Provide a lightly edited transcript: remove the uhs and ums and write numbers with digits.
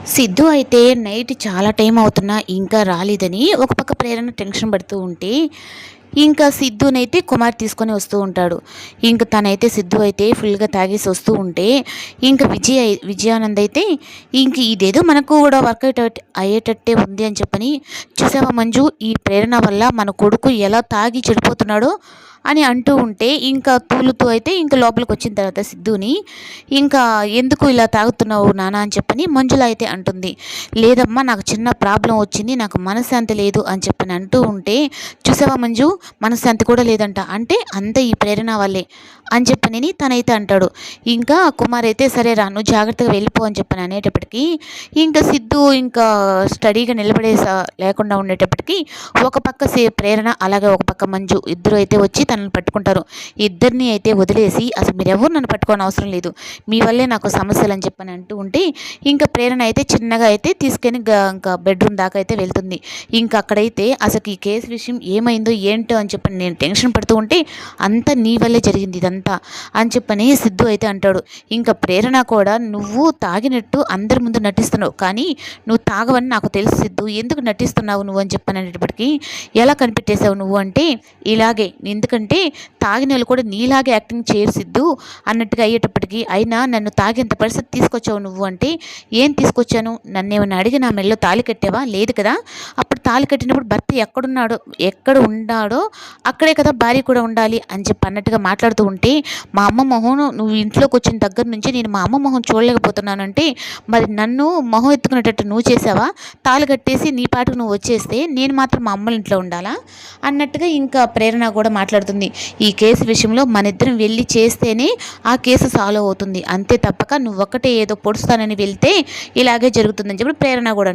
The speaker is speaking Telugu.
సిద్ధు అయితే నైట్ చాలా టైం అవుతున్నా ఇంకా రాలేదని ఒక పక్క ప్రేరణ టెన్షన్ పడుతూ ఉంటే ఇంకా సిద్ధునైతే కుమార్ తీసుకొని వస్తూ ఉంటాడు. ఇంక తనైతే సిద్ధు అయితే ఫుల్గా తాగేసి వస్తూ ఉంటే ఇంకా విజయానంద్ అయితే ఇంక ఇదేదో మనకు కూడా వర్కౌట్ అయ్యేటట్టే ఉంది అని చెప్పని, చూసావా మంజు, ఈ ప్రేరణ వల్ల మన కొడుకు ఎలా తాగి చెడిపోతున్నాడో అని అంటూ ఉంటే ఇంకా తూలుతూ అయితే ఇంకా లోపలికి వచ్చిన తర్వాత సిద్ధుని ఇంకా ఎందుకు ఇలా తాగుతున్నావు నాన్న అని చెప్పని మంజుల అయితే అంటుంది. లేదమ్మా, నాకు చిన్న ప్రాబ్లం వచ్చింది, నాకు మనశ్శాంతి లేదు అని చెప్పని అంటూ ఉంటే, చూసావా మంజు, మనశ్శాంతి కూడా లేదంట అంటే అంత ఈ ప్రేరణ వల్లే అని చెప్పని తనైతే అంటాడు. ఇంకా కుమార్ అయితే సరే రా, నువ్వు జాగ్రత్తగా వెళ్ళిపో అని చెప్పని అనేటప్పటికీ ఇంకా సిద్ధు ఇంకా స్టడీగా నిలబడే లేకుండా ఉండేటప్పటికి ఒక పక్క ప్రేరణ అలాగే ఒక పక్క మంజు ఇద్దరు అయితే వచ్చి తనని పట్టుకుంటారు. ఇద్దరిని అయితే వదిలేసి అసలు మీరెవరు నన్ను పట్టుకోని అవసరం లేదు, మీ వల్లే నాకు సమస్యలు అని చెప్పని అంటూ ఉంటే ఇంకా ప్రేరణ అయితే చిన్నగా అయితే తీసుకొని ఇంకా బెడ్రూమ్ దాకా అయితే వెళ్తుంది. ఇంకా అక్కడైతే అసలు ఈ కేసు విషయం ఏమైందో ఏంటో అని చెప్పని నేను టెన్షన్ పడుతూ ఉంటే అంతా నీ వల్లే జరిగింది ఇదంతా అని చెప్పని సిద్ధు అయితే అంటాడు. ఇంకా ప్రేరణ కూడా నువ్వు తాగినట్టు అందరి ముందు నటిస్తున్నావు, కానీ నువ్వు తాగవని నాకు తెలుసు సిద్ధు, ఎందుకు నటిస్తున్నావు నువ్వు అని చెప్పని అనేటప్పటికీ, ఎలా కనిపెట్టేశావు నువ్వు అంటే ఇలాగే, ఎందుకంటే తాగిన వాళ్ళు కూడా నీలాగే యాక్టింగ్ చేయరు సిద్ధు అన్నట్టుగా అయ్యేటప్పటికి, అయినా నన్ను తాగేంత పరిస్థితి తీసుకొచ్చావు నువ్వు అంటే ఏం తీసుకొచ్చాను, నన్ను ఏమైనా అడిగి నా మెల్లో తాళి కట్టావా, లేదు కదా, అప్పుడు తాళి కట్టినప్పుడు భర్త ఎక్కడ ఉన్నాడో అక్కడే కదా భార్య కూడా ఉండాలి అని చెప్పి అన్నట్టుగా మాట్లాడుతూ ఉంటే, మా అమ్మ మొహం నువ్వు ఇంట్లోకి వచ్చిన దగ్గర నుంచి నేను మా అమ్మ మొహం చూడలేకపోతున్నానంటే మరి నన్ను మొహం ఎత్తుకునేటట్టు నువ్వు చేసావా, తాళి కట్టేసి నీ పాటుకు నువ్వు వచ్చేస్తే నేను మాత్రం మా అమ్మల ఇంట్లో ఉండాలా అన్నట్టుగా ఇంకా ప్రేరణ కూడా మాట్లాడుతుంది. ఈ కేసు విషయంలో మన ఇద్దరం వెళ్ళి చేస్తేనే ఆ కేసు సాల్వ్ అవుతుంది, అంతే తప్పక నువ్వు ఒక్కటే ఏదో పొడుస్తానని వెళ్తే ఇలాగే జరుగుతుందని చెప్పి ప్రేరణ కూడా